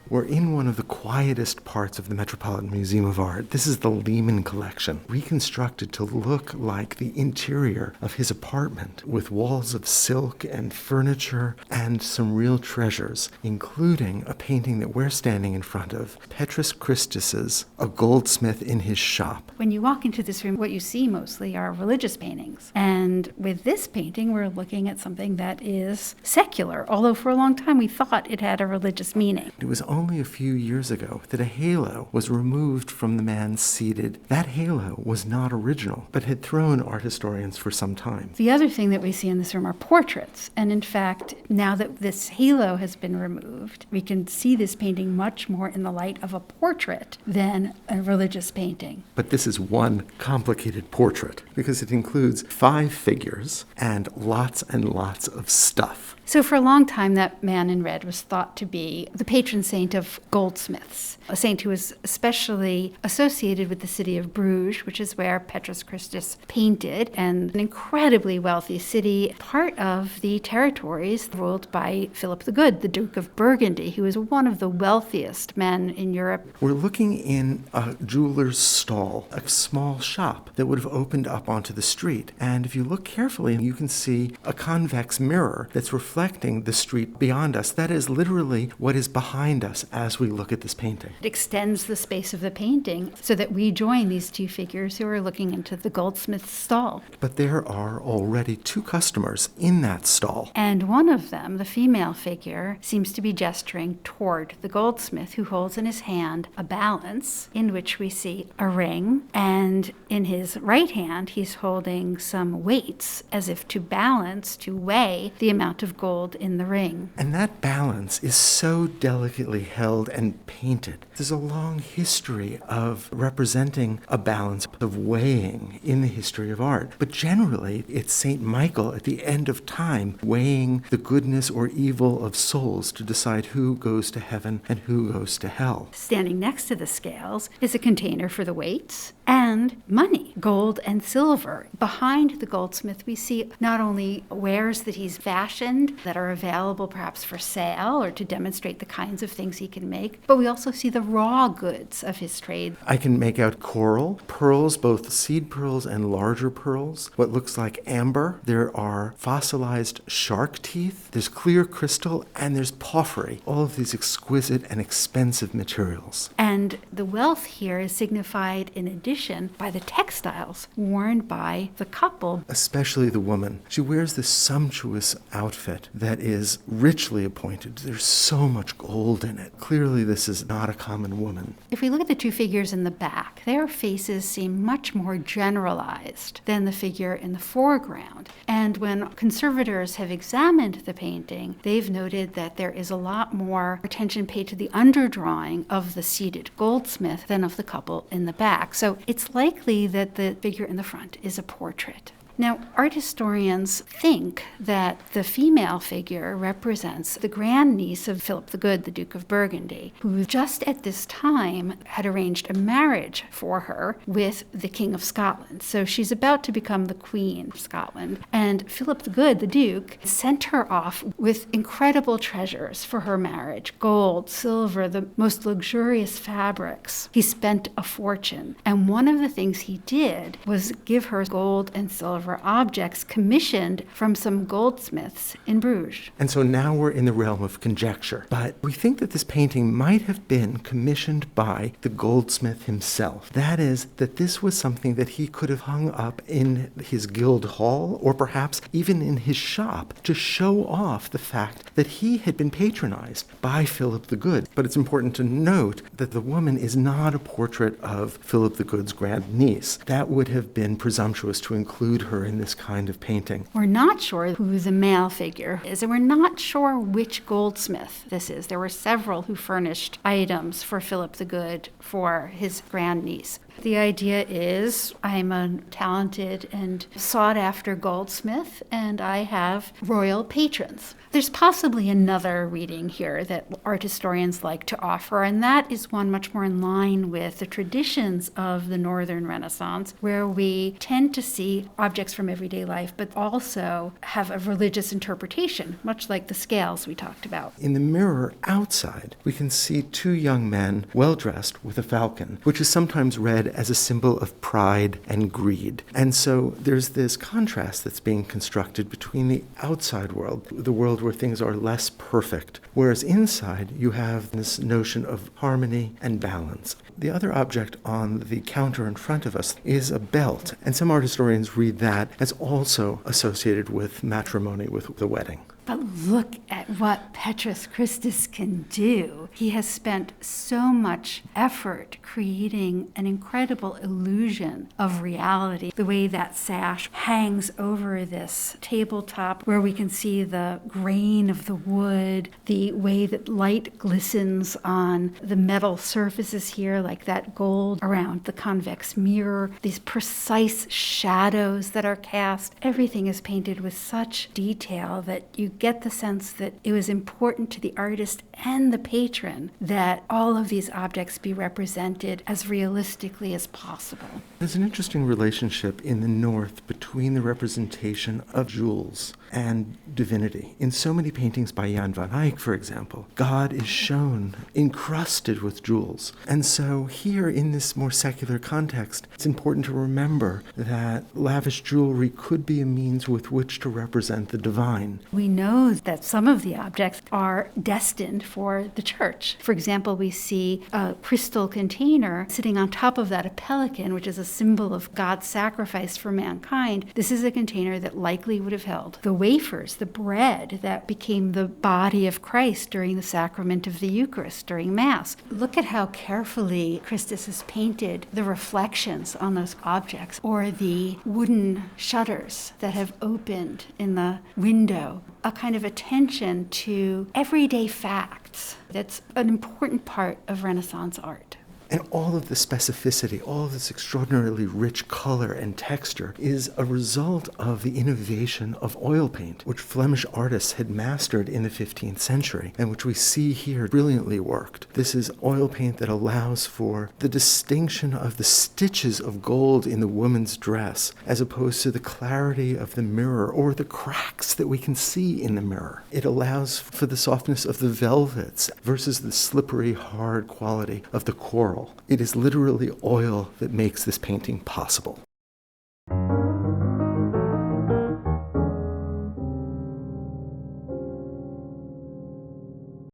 We're in one of the quietest parts of the Metropolitan Museum of Art. This is the Lehman collection, reconstructed to look like the interior of his apartment, with walls of silk and furniture and some real treasures, including a painting that we're standing in front of, Petrus Christus's A Goldsmith in His Shop. When you walk into this room, what you see mostly are religious paintings. And with this painting, we're looking at something that is secular, although for a long time we thought it had a religious meaning. It was only a few years ago that a halo was removed from the man seated. That halo was not original, but had thrown art historians for some time. The other thing that we see in this room are portraits. And in fact, now that this halo has been removed, we can see this painting much more in the light of a portrait than a religious painting. But this is one complicated portrait because it includes 5 figures and lots of stuff. So for a long time, that man in red was thought to be the patron saint of goldsmiths, a saint who was especially associated with the city of Bruges, which is where Petrus Christus painted, and an incredibly wealthy city, part of the territories ruled by Philip the Good, the Duke of Burgundy, who was one of the wealthiest men in Europe. We're looking in a jeweler's stall, a small shop that would have opened up onto the street. And if you look carefully, you can see a convex mirror that's reflecting the street beyond us. That is literally what is behind us as we look at this painting. It extends the space of the painting so that we join these 2 figures who are looking into the goldsmith's stall. But there are already 2 customers in that stall. And one of them, the female figure, seems to be gesturing toward the goldsmith, who holds in his hand a balance in which we see a ring. And in his right hand, he's holding some weights as if to balance, to weigh the amount of gold in the ring. And that balance is so delicately held and painted. There's a long history of representing a balance, of weighing in the history of art. But generally, it's St. Michael at the end of time weighing the goodness or evil of souls to decide who goes to heaven and who goes to hell. Standing next to the scales is a container for the weights and money, gold and silver. Behind the goldsmith, we see not only wares that he's fashioned that are available perhaps for sale or to demonstrate the kinds of things he can make, but we also see the raw goods of his trade. I can make out coral, pearls, both seed pearls and larger pearls, what looks like amber. There are fossilized shark teeth, there's clear crystal, and there's porphyry, all of these exquisite and expensive materials. And the wealth here is signified in addition by the textiles worn by the couple. Especially the woman. She wears this sumptuous outfit that is richly appointed. There's so much gold in it. Clearly this is not a common woman. If we look at the 2 figures in the back, their faces seem much more generalized than the figure in the foreground. And when conservators have examined the painting, they've noted that there is a lot more attention paid to the underdrawing of the seated goldsmith than of the couple in the back. So it's likely that the figure in the front is a portrait. Now, art historians think that the female figure represents the grandniece of Philip the Good, the Duke of Burgundy, who just at this time had arranged a marriage for her with the King of Scotland. So she's about to become the Queen of Scotland. And Philip the Good, the Duke, sent her off with incredible treasures for her marriage: gold, silver, the most luxurious fabrics. He spent a fortune. And one of the things he did was give her gold and silver objects commissioned from some goldsmiths in Bruges. And so now we're in the realm of conjecture. But we think that this painting might have been commissioned by the goldsmith himself. That is, that this was something that he could have hung up in his guild hall or perhaps even in his shop to show off the fact that he had been patronized by Philip the Good. But it's important to note that the woman is not a portrait of Philip the Good's grandniece. That would have been presumptuous to include her in this kind of painting. We're not sure who the male figure is, and we're not sure which goldsmith this is. There were several who furnished items for Philip the Good for his grandniece. The idea is I'm a talented and sought-after goldsmith, and I have royal patrons. There's possibly another reading here that art historians like to offer, and that is one much more in line with the traditions of the Northern Renaissance, where we tend to see objects from everyday life, but also have a religious interpretation, much like the scales we talked about. In the mirror outside, we can see two young men well-dressed with a falcon, which is sometimes read as a symbol of pride and greed. And so there's this contrast that's being constructed between the outside world, the world where things are less perfect, whereas inside you have this notion of harmony and balance. The other object on the counter in front of us is a belt, and some art historians read that as also associated with matrimony, with the wedding. But look at what Petrus Christus can do. He has spent so much effort creating an incredible illusion of reality. The way that sash hangs over this tabletop where we can see the grain of the wood, the way that light glistens on the metal surfaces here, like that gold around the convex mirror, these precise shadows that are cast. Everything is painted with such detail that you get the sense that it was important to the artist and the patron that all of these objects be represented as realistically as possible. There's an interesting relationship in the North between the representation of jewels and divinity. In so many paintings by Jan van Eyck, for example, God is shown encrusted with jewels. And so here in this more secular context, it's important to remember that lavish jewelry could be a means with which to represent the divine. We know that some of the objects are destined for the church. For example, we see a crystal container sitting on top of that, a pelican, which is a symbol of God's sacrifice for mankind. This is a container that likely would have held the wafers, the bread that became the body of Christ during the sacrament of the Eucharist, during Mass. Look at how carefully Christus has painted the reflections on those objects, or the wooden shutters that have opened in the window. A kind of attention to everyday facts that's an important part of Renaissance art. And all of the specificity, all of this extraordinarily rich color and texture is a result of the innovation of oil paint, which Flemish artists had mastered in the 15th century, and which we see here brilliantly worked. This is oil paint that allows for the distinction of the stitches of gold in the woman's dress, as opposed to the clarity of the mirror or the cracks that we can see in the mirror. It allows for the softness of the velvets versus the slippery, hard quality of the coral. It is literally oil that makes this painting possible.